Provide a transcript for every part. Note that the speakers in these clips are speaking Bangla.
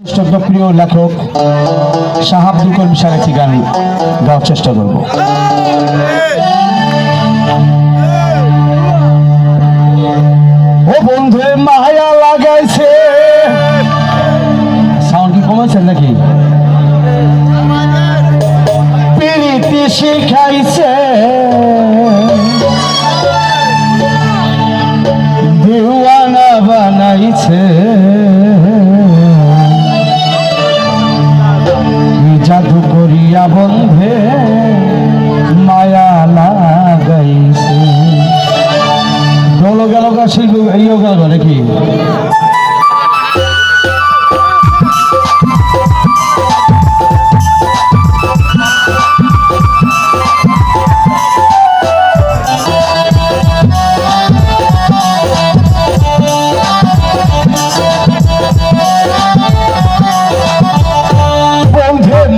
প্রিয় লেখক শাহ আব্দুল করিম স্যার একটি গান গাওয়ার চেষ্টা করব। ও বন্ধু মায়া লাগাইছে, সাউন্ড কি কমেছেন নাকি? প্রীতি শিখাইছে, দিওয়ানা বানাইছে, জাদু করিয়া বন্ধে মায়া লাগাইছে। দোলো গেল গা শিল্প এইও গেল নাকি?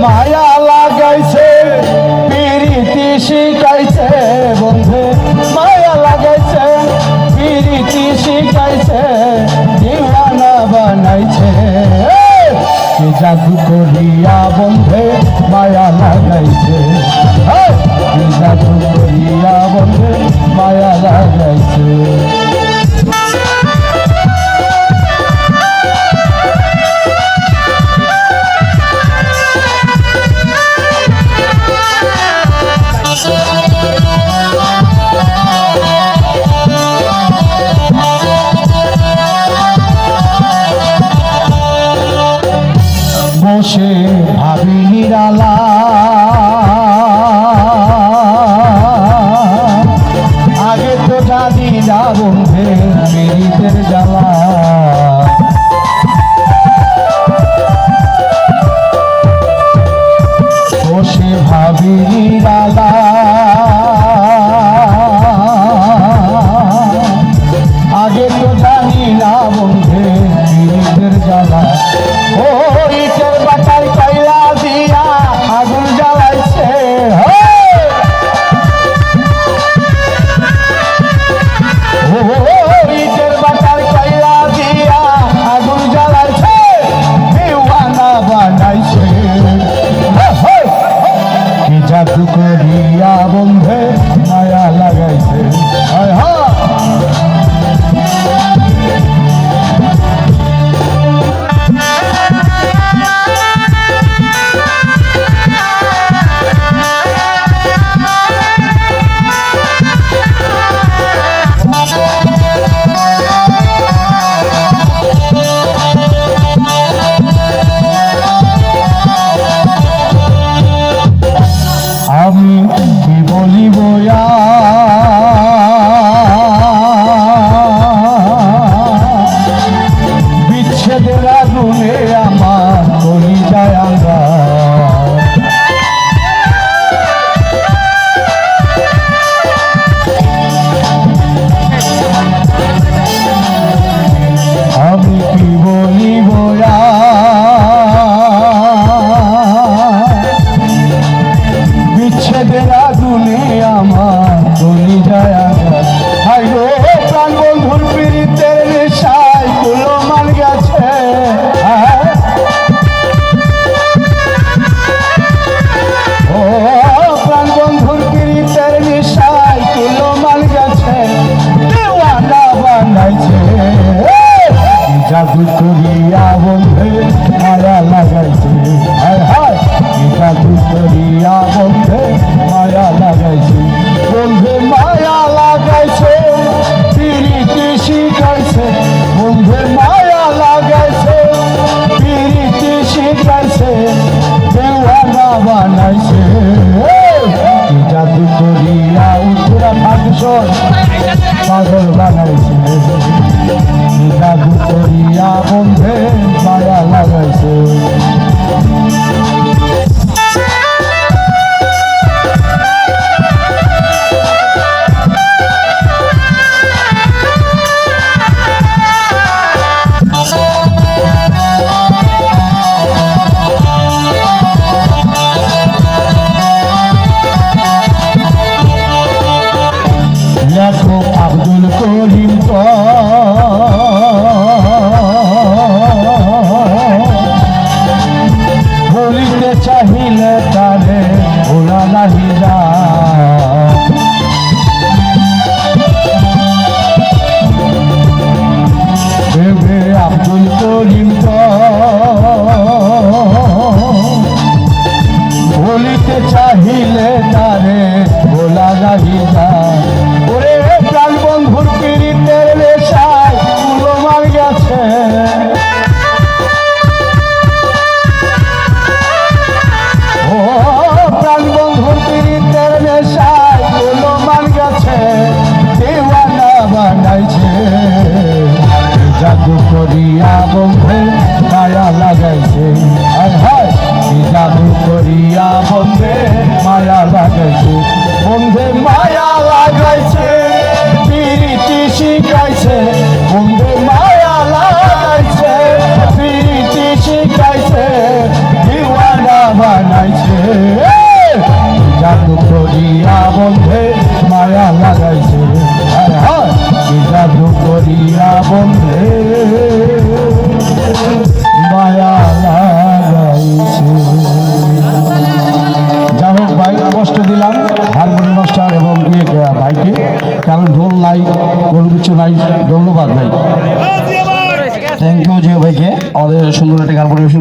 মায়া লাগাইছে, প্রীতি শিখাইছে, বন্ধু মায়া লাগাইছে, প্রীতি শিখাইছে, দিওয়ানা বানাইছে, জাদু করিয়া বন্ধে মায়া লাগাইছে, জাদু করিয়া বন্ধে মায়া লাগাইছে। বসে ভাবি নিরালা, আগে তো জানি না বন্ধে মেরিতের জ্বালা, বসে ভাবি নিরালা, আগে তো জানি না বন্ধে মেরিতের জ্বালা। ও ইটের বাটায় কয়লা দিয়া আগুন জ্বালাইছে, ও ইটের বাটায় কয়লা দিয়া আগুন জ্বালাইছে, দিওয়ানা বানাইছে, কি জাদু করিয়া বন্ধে মায়া লাগাইছে। আমি কি বলিব বিচ্ছেদের আগুনে আমার কলিজায় আঙ্গার, আমি কি বলিব বিচ্ছেদের আগুনে আমার কলিজায় আঘাত। হাই গো প্রাণ বন্ধুর পীড়িতের নেশায় কুলো মান গেছে, লাগাইছে, হায় হায় কি জাদু করিয়া বন্ধে মায়া লাগাইছে, বন্ধে মায়া লাগাইছে, প্রীতি শিখাইছে, বন্ধে মায়া লাগাইছে, প্রীতি শিখাইছে, দিওয়ানা বানাইছে, জাদু করিয়া বন্ধে মায়া লাগাইছে, হায় হায় কি জাদু করিয়া বন্ধে মায়া লাগাইছে। যাই হোক ভাই, কষ্ট দিলাম হারমোনি মাস্টার এবং ভাইকে, কারণ ঢোল নাই, কোনো কিছু নাই। ধন্যবাদ ভাই, থ্যাংক ইউ জিও ভাইকে আমাদের সুন্দর একটা গান পরিবেশন